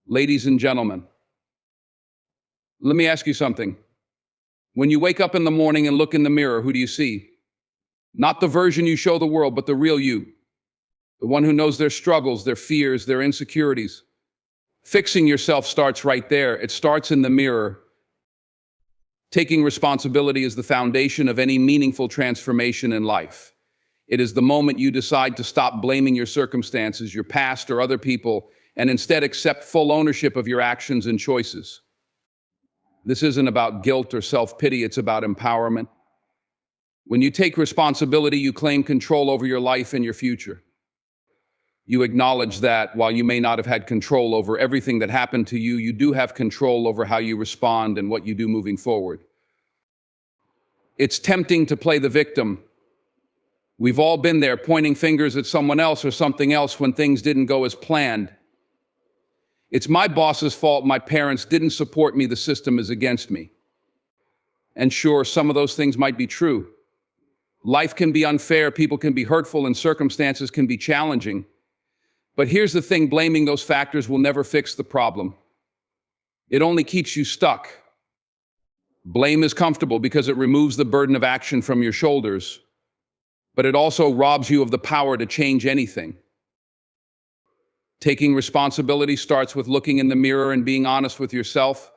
Ladies and gentlemen, let me ask you something. When you wake up in the morning and look in the mirror, who do you see? Not the version you show the world, but the real you. The one who knows their struggles, their fears, their insecurities. Fixing yourself starts right there. It starts in the mirror. Taking responsibility is the foundation of any meaningful transformation in life. It is the moment you decide to stop blaming your circumstances, your past, or other people, and instead accept full ownership of your actions and choices. This isn't about guilt or self-pity, it's about empowerment. When you take responsibility, you claim control over your life and your future. You acknowledge that while you may not have had control over everything that happened to you, you do have control over how you respond and what you do moving forward. It's tempting to play the victim. We've all been there, pointing fingers at someone else or something else when things didn't go as planned. It's my boss's fault, my parents didn't support me, the system is against me. And sure, some of those things might be true. Life can be unfair, people can be hurtful, and circumstances can be challenging. But here's the thing, blaming those factors will never fix the problem. It only keeps you stuck. Blame is comfortable because it removes the burden of action from your shoulders, but it also robs you of the power to change anything. Taking responsibility starts with looking in the mirror and being honest with yourself.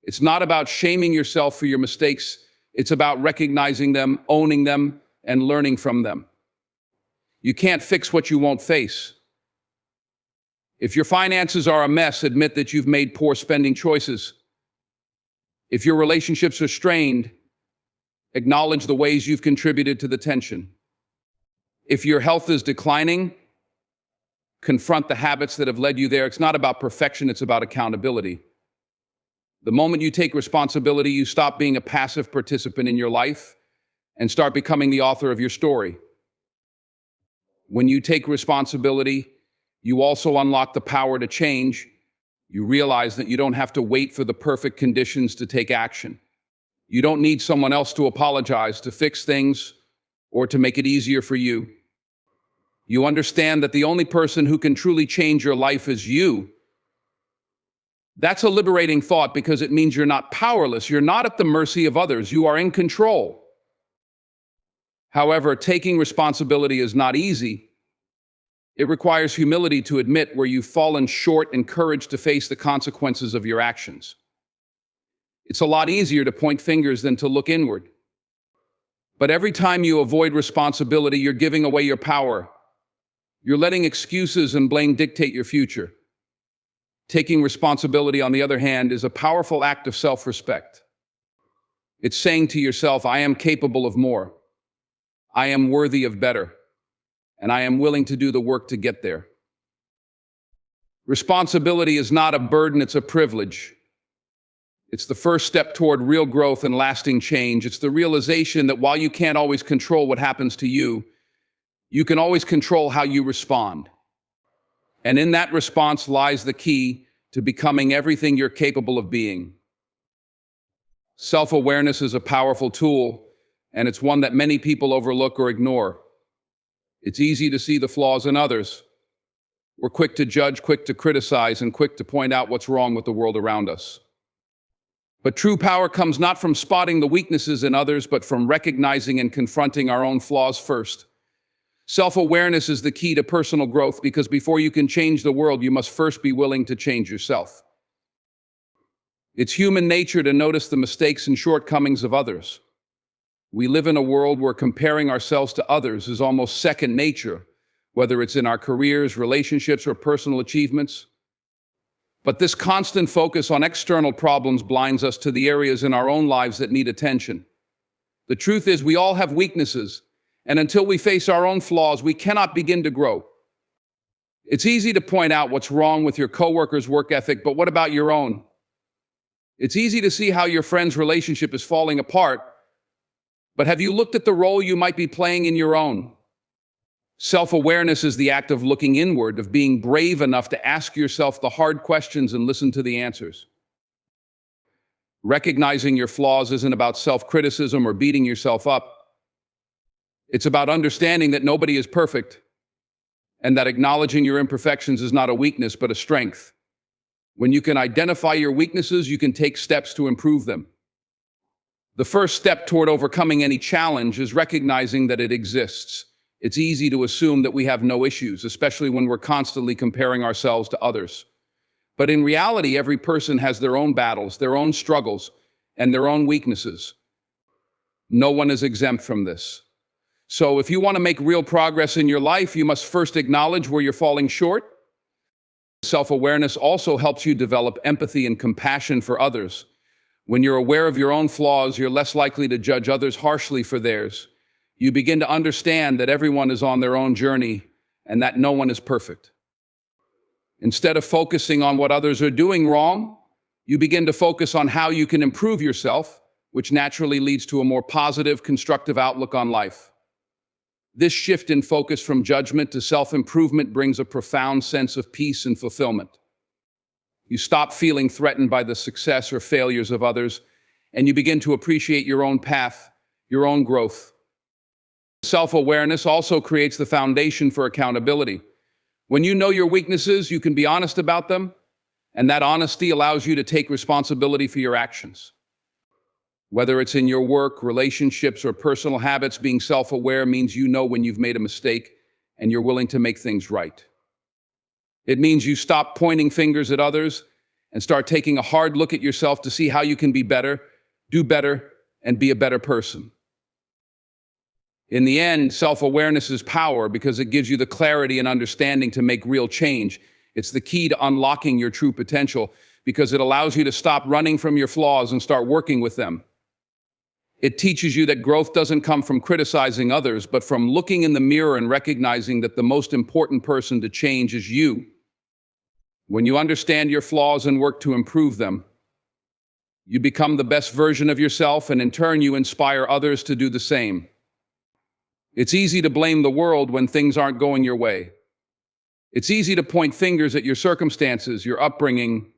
It's not about shaming yourself for your mistakes. It's about recognizing them, owning them, and learning from them. You can't fix what you won't face. If your finances are a mess, admit that you've made poor spending choices. If your relationships are strained, acknowledge the ways you've contributed to the tension. If your health is declining, confront the habits that have led you there. It's not about perfection, it's about accountability. The moment you take responsibility, you stop being a passive participant in your life and start becoming the author of your story. When you take responsibility, you also unlock the power to change. You realize that you don't have to wait for the perfect conditions to take action. You don't need someone else to apologize, to fix things, or to make it easier for you. You understand that the only person who can truly change your life is you. That's a liberating thought because it means you're not powerless. You're not at the mercy of others. You are in control. However, taking responsibility is not easy. It requires humility to admit where you've fallen short and courage to face the consequences of your actions. It's a lot easier to point fingers than to look inward. But every time you avoid responsibility, you're giving away your power. You're letting excuses and blame dictate your future. Taking responsibility, on the other hand, is a powerful act of self-respect. It's saying to yourself, I am capable of more. I am worthy of better. And I am willing to do the work to get there. Responsibility is not a burden, it's a privilege. It's the first step toward real growth and lasting change. It's the realization that while you can't always control what happens to you, you can always control how you respond. And in that response lies the key to becoming everything you're capable of being. Self-awareness is a powerful tool, and it's one that many people overlook or ignore. It's easy to see the flaws in others. We're quick to judge, quick to criticize, and quick to point out what's wrong with the world around us. But true power comes not from spotting the weaknesses in others, but from recognizing and confronting our own flaws first. Self-awareness is the key to personal growth because before you can change the world, you must first be willing to change yourself. It's human nature to notice the mistakes and shortcomings of others. We live in a world where comparing ourselves to others is almost second nature, whether it's in our careers, relationships, or personal achievements. But this constant focus on external problems blinds us to the areas in our own lives that need attention. The truth is, we all have weaknesses, and until we face our own flaws, we cannot begin to grow. It's easy to point out what's wrong with your coworker's work ethic, but what about your own? It's easy to see how your friend's relationship is falling apart, but have you looked at the role you might be playing in your own? Self-awareness is the act of looking inward, of being brave enough to ask yourself the hard questions and listen to the answers. Recognizing your flaws isn't about self-criticism or beating yourself up. It's about understanding that nobody is perfect, and that acknowledging your imperfections is not a weakness but a strength. When you can identify your weaknesses, you can take steps to improve them. The first step toward overcoming any challenge is recognizing that it exists. It's easy to assume that we have no issues, especially when we're constantly comparing ourselves to others. But in reality, every person has their own battles, their own struggles, and their own weaknesses. No one is exempt from this. So if you want to make real progress in your life, you must first acknowledge where you're falling short. Self-awareness also helps you develop empathy and compassion for others. When you're aware of your own flaws, you're less likely to judge others harshly for theirs. You begin to understand that everyone is on their own journey and that no one is perfect. Instead of focusing on what others are doing wrong, you begin to focus on how you can improve yourself, which naturally leads to a more positive, constructive outlook on life. This shift in focus from judgment to self-improvement brings a profound sense of peace and fulfillment. You stop feeling threatened by the success or failures of others, and you begin to appreciate your own path, your own growth. Self-awareness also creates the foundation for accountability. When you know your weaknesses, you can be honest about them, and that honesty allows you to take responsibility for your actions. Whether it's in your work, relationships, or personal habits, being self-aware means you know when you've made a mistake and you're willing to make things right. It means you stop pointing fingers at others and start taking a hard look at yourself to see how you can be better, do better, and be a better person. In the end, self-awareness is power because it gives you the clarity and understanding to make real change. It's the key to unlocking your true potential because it allows you to stop running from your flaws and start working with them. It teaches you that growth doesn't come from criticizing others, but from looking in the mirror and recognizing that the most important person to change is you. When you understand your flaws and work to improve them, you become the best version of yourself, and in turn, you inspire others to do the same. It's easy to blame the world when things aren't going your way. It's easy to point fingers at your circumstances, your upbringing,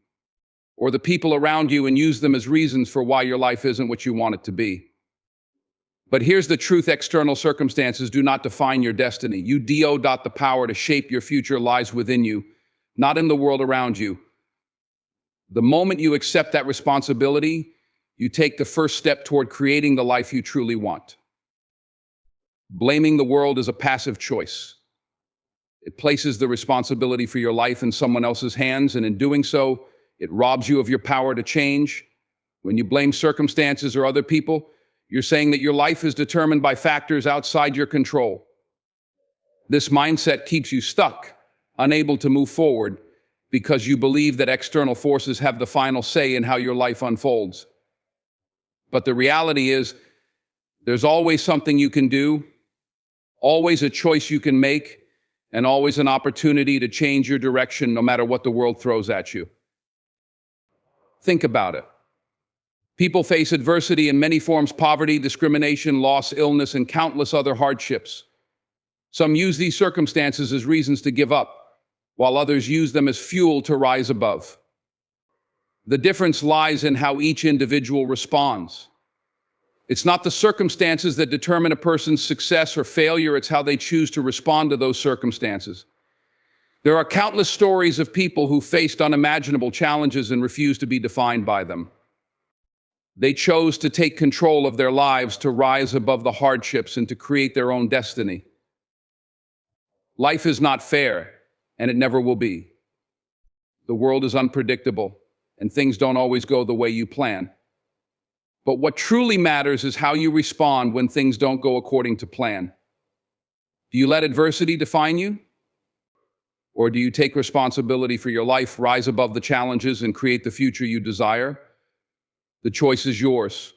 or the people around you and use them as reasons for why your life isn't what you want it to be. But here's the truth: external circumstances do not define your destiny. The power to shape your future lies within you, not in the world around you. The moment you accept that responsibility, you take the first step toward creating the life you truly want. Blaming the world is a passive choice. It places the responsibility for your life in someone else's hands, and in doing so, it robs you of your power to change. When you blame circumstances or other people, you're saying that your life is determined by factors outside your control. This mindset keeps you stuck, unable to move forward, because you believe that external forces have the final say in how your life unfolds. But the reality is, there's always something you can do, always a choice you can make, and always an opportunity to change your direction no matter what the world throws at you. Think about it. People face adversity in many forms: poverty, discrimination, loss, illness, and countless other hardships. Some use these circumstances as reasons to give up, while others use them as fuel to rise above. The difference lies in how each individual responds. It's not the circumstances that determine a person's success or failure, it's how they choose to respond to those circumstances. There are countless stories of people who faced unimaginable challenges and refused to be defined by them. They chose to take control of their lives, to rise above the hardships, and to create their own destiny. Life is not fair, and it never will be. The world is unpredictable, and things don't always go the way you plan. But what truly matters is how you respond when things don't go according to plan. Do you let adversity define you? Or do you take responsibility for your life, rise above the challenges, and create the future you desire? The choice is yours.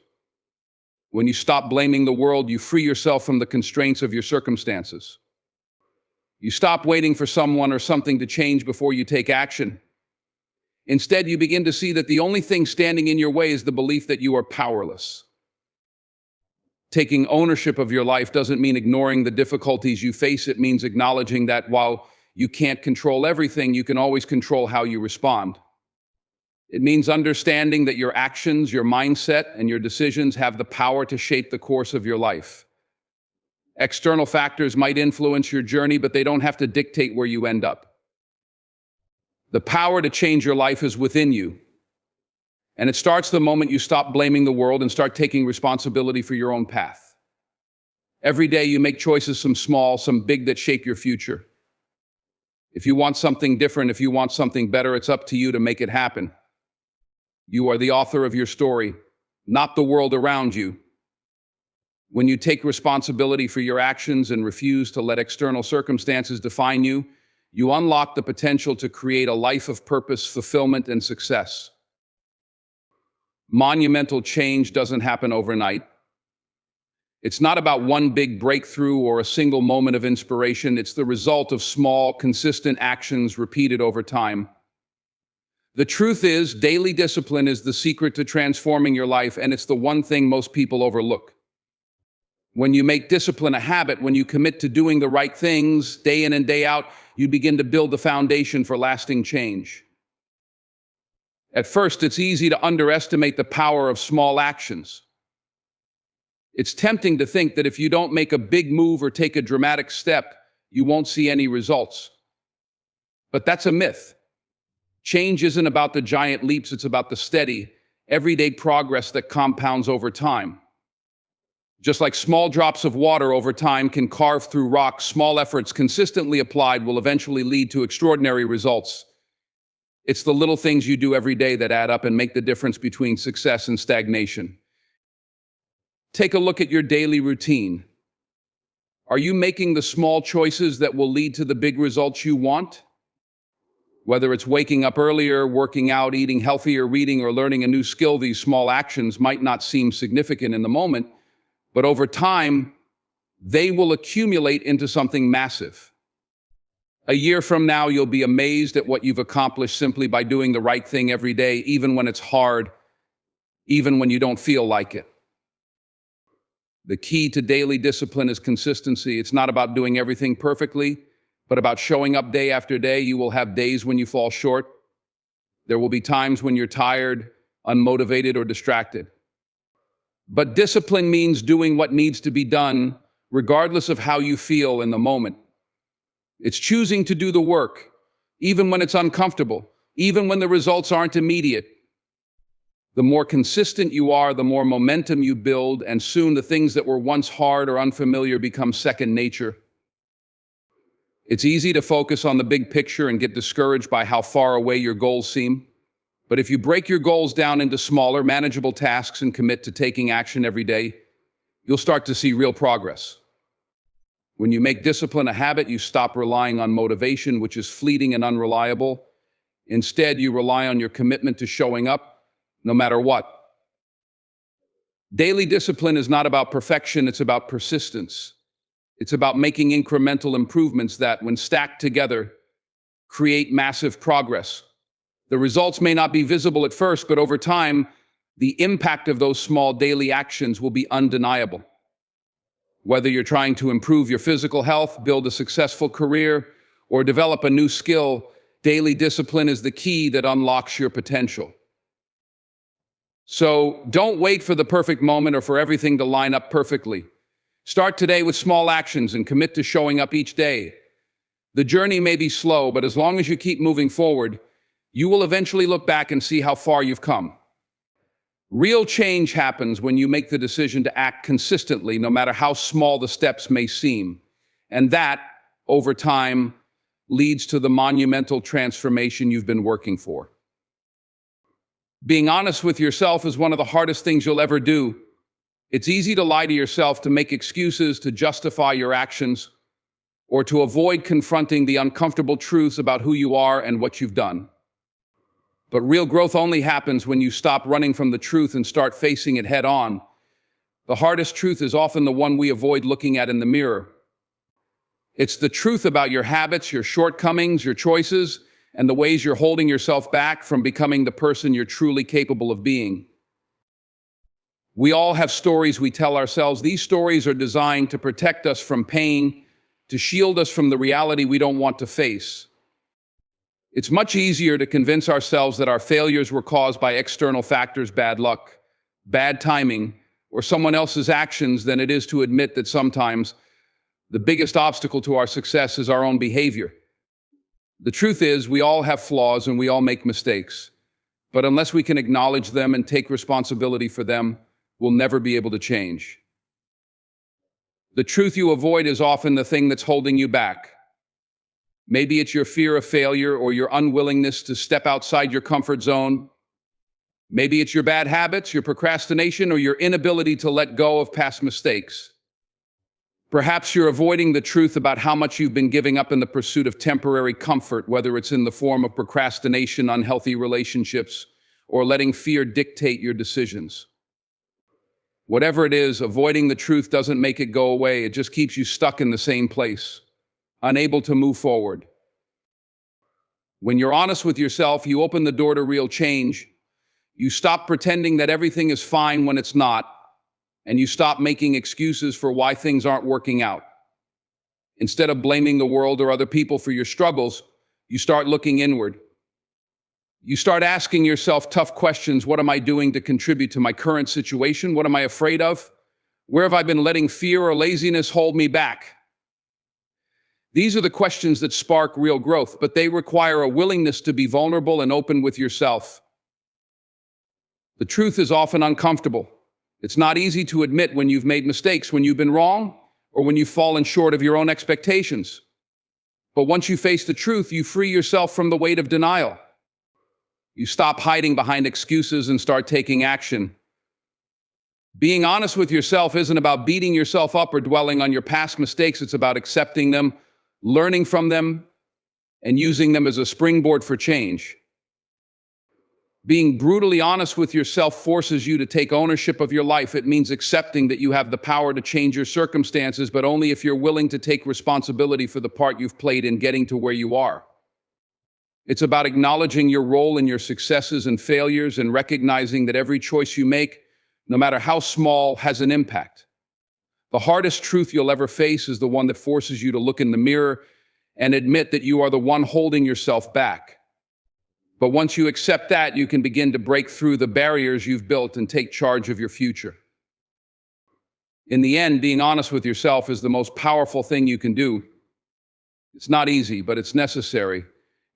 When you stop blaming the world, you free yourself from the constraints of your circumstances. You stop waiting for someone or something to change before you take action. Instead, you begin to see that the only thing standing in your way is the belief that you are powerless. Taking ownership of your life doesn't mean ignoring the difficulties you face. It means acknowledging that while you can't control everything, you can always control how you respond. It means understanding that your actions, your mindset, and your decisions have the power to shape the course of your life. External factors might influence your journey, but they don't have to dictate where you end up. The power to change your life is within you. And it starts the moment you stop blaming the world and start taking responsibility for your own path. Every day you make choices, some small, some big, that shape your future. If you want something different, if you want something better, it's up to you to make it happen. You are the author of your story, not the world around you. When you take responsibility for your actions and refuse to let external circumstances define you, you unlock the potential to create a life of purpose, fulfillment, and success. Monumental change doesn't happen overnight. It's not about one big breakthrough or a single moment of inspiration. It's the result of small, consistent actions repeated over time. The truth is, daily discipline is the secret to transforming your life, and it's the one thing most people overlook. When you make discipline a habit, when you commit to doing the right things day in and day out, you begin to build the foundation for lasting change. At first, it's easy to underestimate the power of small actions. It's tempting to think that if you don't make a big move or take a dramatic step, you won't see any results. But that's a myth. Change isn't about the giant leaps, it's about the steady, everyday progress that compounds over time. Just like small drops of water over time can carve through rocks, small efforts consistently applied will eventually lead to extraordinary results. It's the little things you do every day that add up and make the difference between success and stagnation. Take a look at your daily routine. Are you making the small choices that will lead to the big results you want? Whether it's waking up earlier, working out, eating healthier, reading, or learning a new skill, these small actions might not seem significant in the moment, but over time, they will accumulate into something massive. A year from now, you'll be amazed at what you've accomplished simply by doing the right thing every day, even when it's hard, even when you don't feel like it. The key to daily discipline is consistency. It's not about doing everything perfectly, but about showing up day after day. You will have days when you fall short. There will be times when you're tired, unmotivated, or distracted. But discipline means doing what needs to be done, regardless of how you feel in the moment. It's choosing to do the work, even when it's uncomfortable, even when the results aren't immediate. The more consistent you are, the more momentum you build, and soon the things that were once hard or unfamiliar become second nature. It's easy to focus on the big picture and get discouraged by how far away your goals seem. But if you break your goals down into smaller, manageable tasks and commit to taking action every day, you'll start to see real progress. When you make discipline a habit, you stop relying on motivation, which is fleeting and unreliable. Instead, you rely on your commitment to showing up, no matter what. Daily discipline is not about perfection, it's about persistence. It's about making incremental improvements that, when stacked together, create massive progress. The results may not be visible at first, but over time, the impact of those small daily actions will be undeniable. Whether you're trying to improve your physical health, build a successful career, or develop a new skill, daily discipline is the key that unlocks your potential. So don't wait for the perfect moment or for everything to line up perfectly. Start today with small actions and commit to showing up each day. The journey may be slow, but as long as you keep moving forward, you will eventually look back and see how far you've come. Real change happens when you make the decision to act consistently, no matter how small the steps may seem. And that, over time, leads to the monumental transformation you've been working for. Being honest with yourself is one of the hardest things you'll ever do. It's easy to lie to yourself, to make excuses, to justify your actions, or to avoid confronting the uncomfortable truths about who you are and what you've done. But real growth only happens when you stop running from the truth and start facing it head on. The hardest truth is often the one we avoid looking at in the mirror. It's the truth about your habits, your shortcomings, your choices, and the ways you're holding yourself back from becoming the person you're truly capable of being. We all have stories we tell ourselves. These stories are designed to protect us from pain, to shield us from the reality we don't want to face. It's much easier to convince ourselves that our failures were caused by external factors, bad luck, bad timing, or someone else's actions than it is to admit that sometimes the biggest obstacle to our success is our own behavior. The truth is, we all have flaws and we all make mistakes. But unless we can acknowledge them and take responsibility for them, we'll never be able to change. The truth you avoid is often the thing that's holding you back. Maybe it's your fear of failure or your unwillingness to step outside your comfort zone. Maybe it's your bad habits, your procrastination, or your inability to let go of past mistakes. Perhaps you're avoiding the truth about how much you've been giving up in the pursuit of temporary comfort, whether it's in the form of procrastination, unhealthy relationships, or letting fear dictate your decisions. Whatever it is, avoiding the truth doesn't make it go away. It just keeps you stuck in the same place, unable to move forward. When you're honest with yourself, you open the door to real change. You stop pretending that everything is fine when it's not, and you stop making excuses for why things aren't working out. Instead of blaming the world or other people for your struggles, you start looking inward. You start asking yourself tough questions. What am I doing to contribute to my current situation? What am I afraid of? Where have I been letting fear or laziness hold me back? These are the questions that spark real growth, but they require a willingness to be vulnerable and open with yourself. The truth is often uncomfortable. It's not easy to admit when you've made mistakes, when you've been wrong, or when you've fallen short of your own expectations. But once you face the truth, you free yourself from the weight of denial. You stop hiding behind excuses and start taking action. Being honest with yourself isn't about beating yourself up or dwelling on your past mistakes. It's about accepting them, learning from them, and using them as a springboard for change. Being brutally honest with yourself forces you to take ownership of your life. It means accepting that you have the power to change your circumstances, but only if you're willing to take responsibility for the part you've played in getting to where you are. It's about acknowledging your role in your successes and failures and recognizing that every choice you make, no matter how small, has an impact. The hardest truth you'll ever face is the one that forces you to look in the mirror and admit that you are the one holding yourself back. But once you accept that, you can begin to break through the barriers you've built and take charge of your future. In the end, being honest with yourself is the most powerful thing you can do. It's not easy, but it's necessary.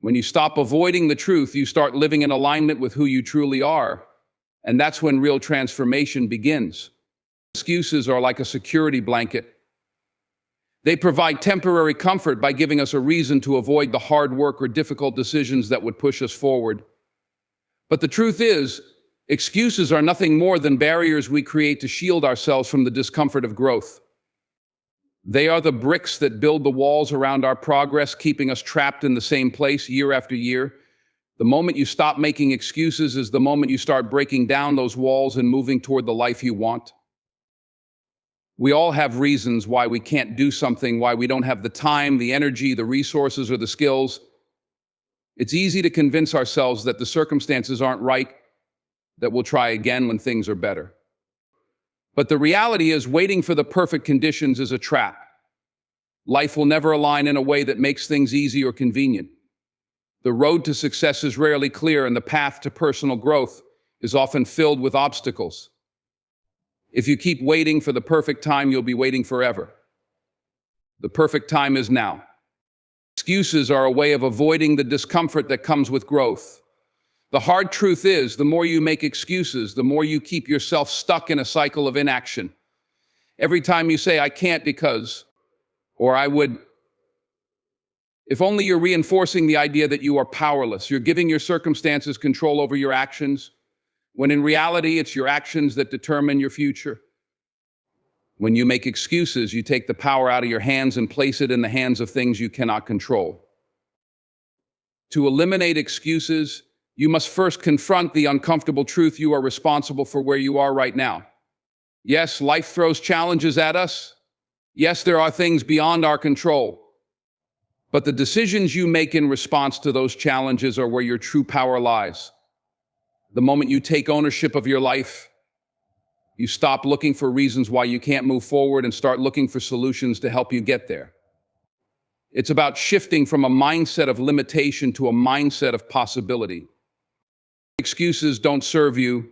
When you stop avoiding the truth, you start living in alignment with who you truly are. And that's when real transformation begins. Excuses are like a security blanket. They provide temporary comfort by giving us a reason to avoid the hard work or difficult decisions that would push us forward. But the truth is, excuses are nothing more than barriers we create to shield ourselves from the discomfort of growth. They are the bricks that build the walls around our progress, keeping us trapped in the same place year after year. The moment you stop making excuses is the moment you start breaking down those walls and moving toward the life you want. We all have reasons why we can't do something, why we don't have the time, the energy, the resources, or the skills. It's easy to convince ourselves that the circumstances aren't right, that we'll try again when things are better. But the reality is, waiting for the perfect conditions is a trap. Life will never align in a way that makes things easy or convenient. The road to success is rarely clear, and the path to personal growth is often filled with obstacles. If you keep waiting for the perfect time, you'll be waiting forever. The perfect time is now. Excuses are a way of avoiding the discomfort that comes with growth. The hard truth is, the more you make excuses, the more you keep yourself stuck in a cycle of inaction. Every time you say, "I can't because," or "I would," if only you're reinforcing the idea that you are powerless. You're giving your circumstances control over your actions, when in reality, it's your actions that determine your future. When you make excuses, you take the power out of your hands and place it in the hands of things you cannot control. To eliminate excuses, you must first confront the uncomfortable truth: you are responsible for where you are right now. Yes, life throws challenges at us. Yes, there are things beyond our control. But the decisions you make in response to those challenges are where your true power lies. The moment you take ownership of your life, you stop looking for reasons why you can't move forward and start looking for solutions to help you get there. It's about shifting from a mindset of limitation to a mindset of possibility. Excuses don't serve you.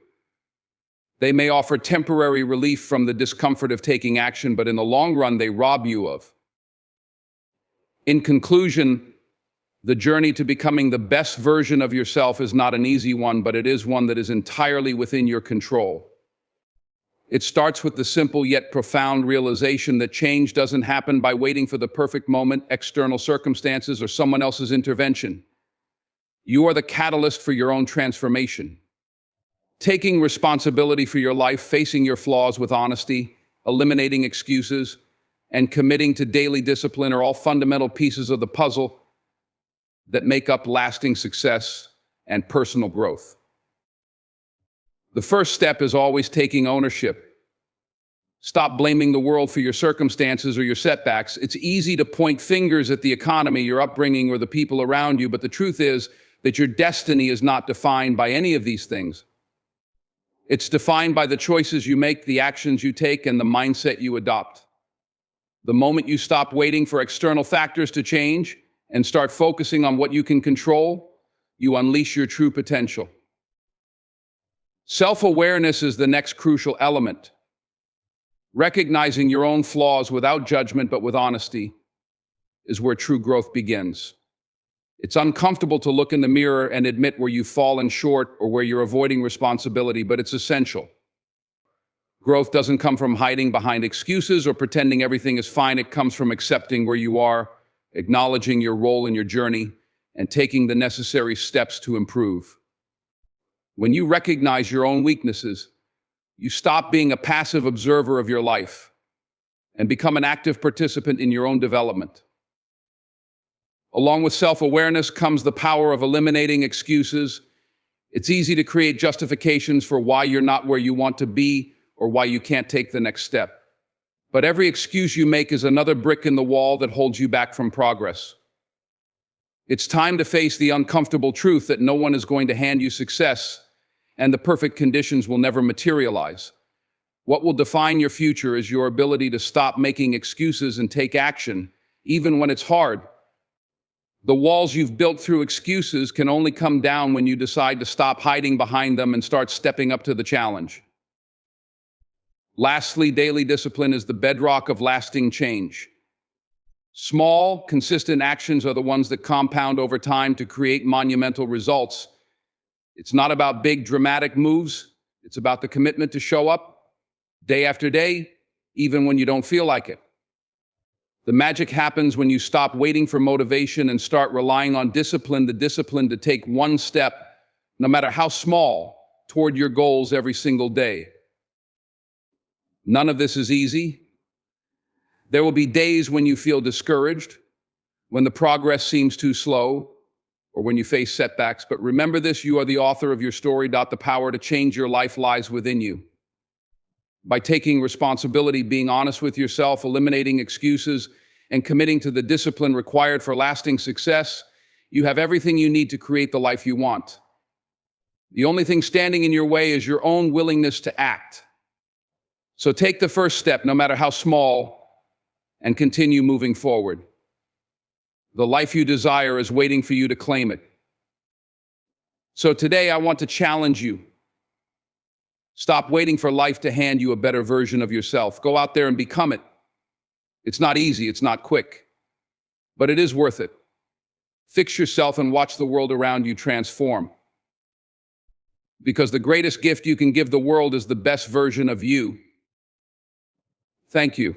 They may offer temporary relief from the discomfort of taking action, but in the long run, they rob you of. In conclusion, The journey to becoming the best version of yourself is not an easy one, but it is one that is entirely within your control. It starts with the simple yet profound realization that change doesn't happen by waiting for the perfect moment, external circumstances, or someone else's intervention. You are the catalyst for your own transformation. Taking responsibility for your life, facing your flaws with honesty, eliminating excuses, and committing to daily discipline are all fundamental pieces of the puzzle that make up lasting success and personal growth. The first step is always taking ownership. Stop blaming the world for your circumstances or your setbacks. It's easy to point fingers at the economy, your upbringing, or the people around you, but the truth is that your destiny is not defined by any of these things. It's defined by the choices you make, the actions you take, and the mindset you adopt. The moment you stop waiting for external factors to change and start focusing on what you can control, you unleash your true potential. Self-awareness is the next crucial element. Recognizing your own flaws without judgment but with honesty is where true growth begins. It's uncomfortable to look in the mirror and admit where you've fallen short or where you're avoiding responsibility, but it's essential. Growth doesn't come from hiding behind excuses or pretending everything is fine. It comes from accepting where you are, acknowledging your role in your journey, and taking the necessary steps to improve. When you recognize your own weaknesses, you stop being a passive observer of your life and become an active participant in your own development. Along with self-awareness comes the power of eliminating excuses. It's easy to create justifications for why you're not where you want to be or why you can't take the next step. But every excuse you make is another brick in the wall that holds you back from progress. It's time to face the uncomfortable truth that no one is going to hand you success, and the perfect conditions will never materialize. What will define your future is your ability to stop making excuses and take action, even when it's hard. The walls you've built through excuses can only come down when you decide to stop hiding behind them and start stepping up to the challenge. Lastly, daily discipline is the bedrock of lasting change. Small, consistent actions are the ones that compound over time to create monumental results. It's not about big, dramatic moves. It's about the commitment to show up day after day, even when you don't feel like it. The magic happens when you stop waiting for motivation and start relying on discipline, the discipline to take one step, no matter how small, toward your goals every single day. None of this is easy. There will be days when you feel discouraged, when the progress seems too slow, or when you face setbacks. But remember this, you are the author of your story. The power to change your life lies within you. By taking responsibility, being honest with yourself, eliminating excuses, and committing to the discipline required for lasting success, you have everything you need to create the life you want. The only thing standing in your way is your own willingness to act. So take the first step, no matter how small, and continue moving forward. The life you desire is waiting for you to claim it. So today I want to challenge you. Stop waiting for life to hand you a better version of yourself. Go out there and become it. It's not easy, it's not quick, but it is worth it. Fix yourself and watch the world around you transform. Because the greatest gift you can give the world is the best version of you. Thank you.